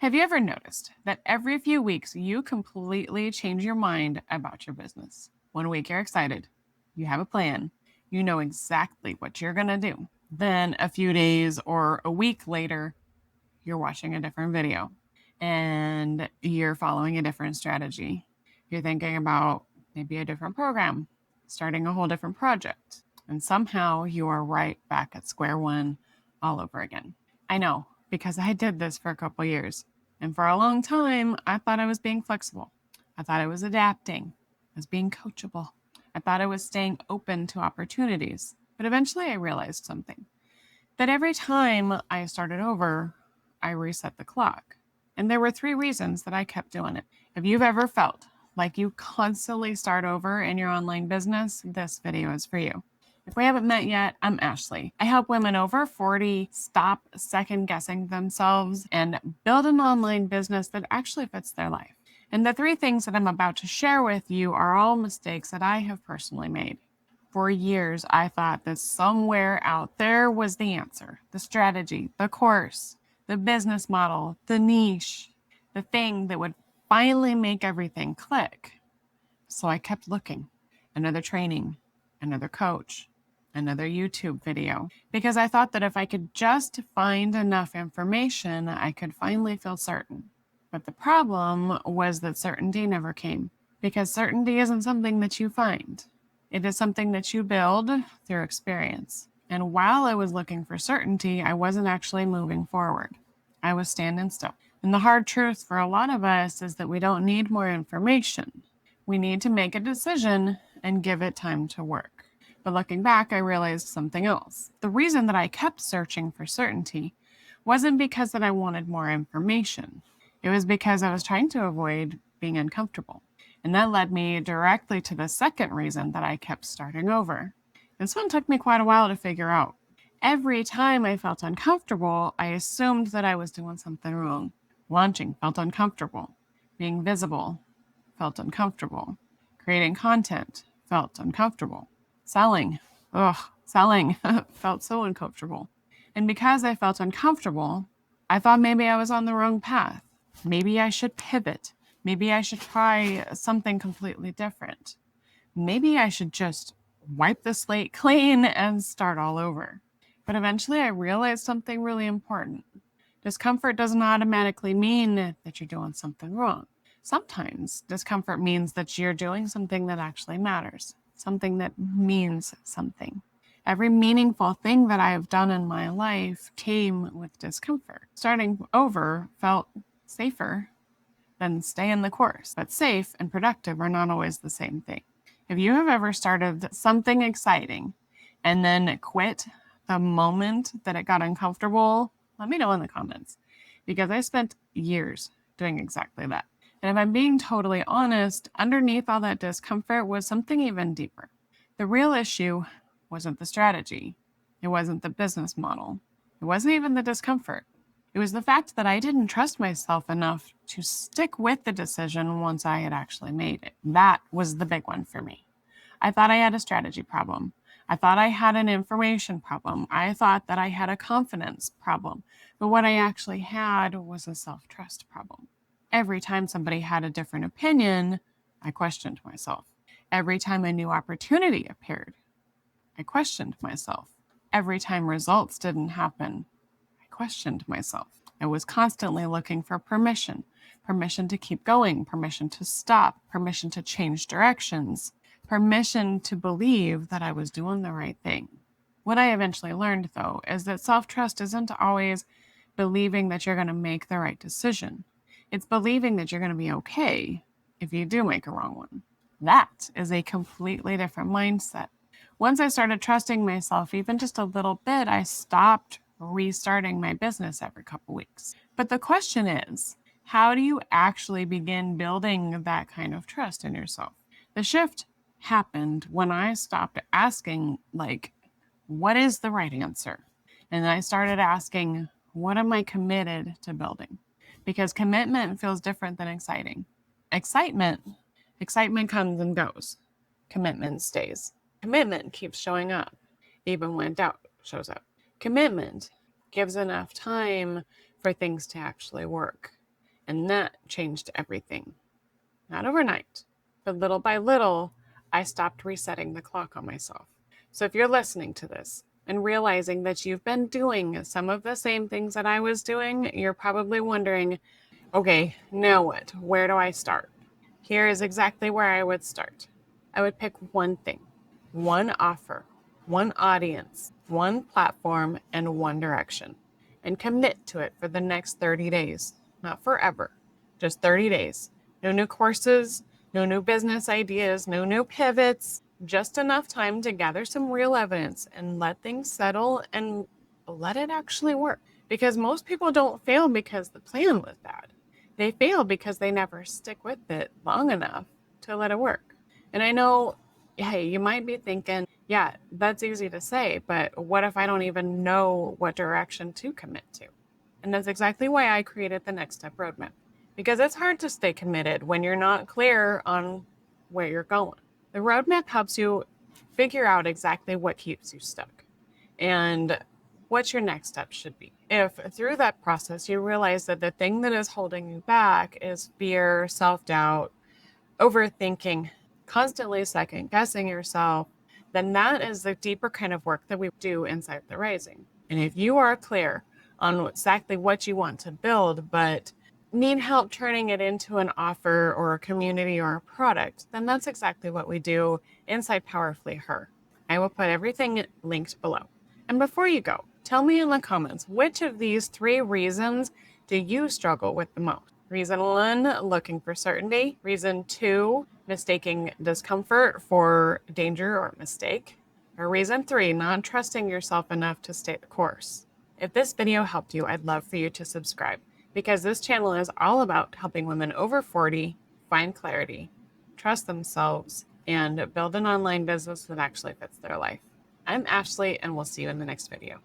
Have you ever noticed that every few weeks you completely change your mind about your business? One week you're excited, you have a plan, you know exactly what you're going to do. Then a few days or a week later, you're watching a different video and you're following a different strategy. You're thinking about maybe a different program, starting a whole different project, and somehow you are right back at square one all over again. I know, because I did this for a couple years. And for a long time, I thought I was being flexible. I thought I was adapting. I was being coachable. I thought I was staying open to opportunities. But eventually I realized something, that every time I started over, I reset the clock. And there were 3 reasons that I kept doing it. If you've ever felt like you constantly start over in your online business, this video is for you. If we haven't met yet, I'm Ashley. I help women over 40 stop second guessing themselves and build an online business that actually fits their life. And the 3 things that I'm about to share with you are all mistakes that I have personally made. For years, I thought that somewhere out there was the answer, the strategy, the course, the business model, the niche, the thing that would finally make everything click. So I kept looking. Another training, another coach, another YouTube video, because I thought that if I could just find enough information, I could finally feel certain. But the problem was that certainty never came, because certainty isn't something that you find. It is something that you build through experience. And while I was looking for certainty, I wasn't actually moving forward. I was standing still. And the hard truth for a lot of us is that we don't need more information. We need to make a decision and give it time to work. But looking back, I realized something else. The reason that I kept searching for certainty wasn't because that I wanted more information. It was because I was trying to avoid being uncomfortable. And that led me directly to the second reason that I kept starting over. This one took me quite a while to figure out. Every time I felt uncomfortable, I assumed that I was doing something wrong. Launching felt uncomfortable. Being visible felt uncomfortable. Creating content felt uncomfortable. Selling felt so uncomfortable. And because I felt uncomfortable, I thought maybe I was on the wrong path. Maybe I should pivot. Maybe I should try something completely different. Maybe I should just wipe the slate clean and start all over. But eventually I realized something really important. Discomfort doesn't automatically mean that you're doing something wrong. Sometimes discomfort means that you're doing something that actually matters, something that means something. Every meaningful thing that I have done in my life came with discomfort. Starting over felt safer than staying the course, but safe and productive are not always the same thing. If you have ever started something exciting and then quit the moment that it got uncomfortable, let me know in the comments, because I spent years doing exactly that. And if I'm being totally honest, underneath all that discomfort was something even deeper. The real issue wasn't the strategy. It wasn't the business model. It wasn't even the discomfort. It was the fact that I didn't trust myself enough to stick with the decision once I had actually made it. That was the big one for me. I thought I had a strategy problem. I thought I had an information problem. I thought that I had a confidence problem. But what I actually had was a self-trust problem. Every time somebody had a different opinion, I questioned myself. Every time a new opportunity appeared, I questioned myself. Every time results didn't happen, I questioned myself. I was constantly looking for permission to keep going, permission to stop, permission to change directions, permission to believe that I was doing the right thing. What I eventually learned, though, is that self-trust isn't always believing that you're going to make the right decision. It's believing that you're going to be okay if you do make a wrong one. That is a completely different mindset. Once I started trusting myself even just a little bit, I stopped restarting my business every couple weeks. But the question is, how do you actually begin building that kind of trust in yourself? The shift happened when I stopped asking, what is the right answer? And I started asking, what am I committed to building? Because commitment feels different than exciting. Excitement comes and goes. Commitment stays. Commitment keeps showing up, even when doubt shows up. Commitment gives enough time for things to actually work. And that changed everything. Not overnight, but little by little, I stopped resetting the clock on myself. So if you're listening to this and realizing that you've been doing some of the same things that I was doing, you're probably wondering, okay, now what? Where do I start? Here is exactly where I would start. I would pick one thing, one offer, one audience, one platform, and one direction, and commit to it for the next 30 days. Not forever, just 30 days. No new courses, no new business ideas, no new pivots, just enough time to gather some real evidence and let things settle and let it actually work. Because most people don't fail because the plan was bad. They fail because they never stick with it long enough to let it work. And I know, hey, you might be thinking, yeah, that's easy to say, but what if I don't even know what direction to commit to? And that's exactly why I created the Next Step Roadmap. Because it's hard to stay committed when you're not clear on where you're going. The roadmap helps you figure out exactly what keeps you stuck and what your next step should be. If through that process you realize that the thing that is holding you back is fear, self-doubt, overthinking, constantly second guessing yourself, then that is the deeper kind of work that we do inside the Rising. And if you are clear on exactly what you want to build, but need help turning it into an offer or a community or a product, then that's exactly what we do inside Powerfully Her. I will put everything linked below. And before you go, tell me in the comments, which of these 3 reasons do you struggle with the most? Reason 1, looking for certainty. Reason 2, mistaking discomfort for danger or mistake. Or reason 3, not trusting yourself enough to stay the course. If this video helped you, I'd love for you to subscribe, because this channel is all about helping women over 40 find clarity, trust themselves, and build an online business that actually fits their life. I'm Ashley, and we'll see you in the next video.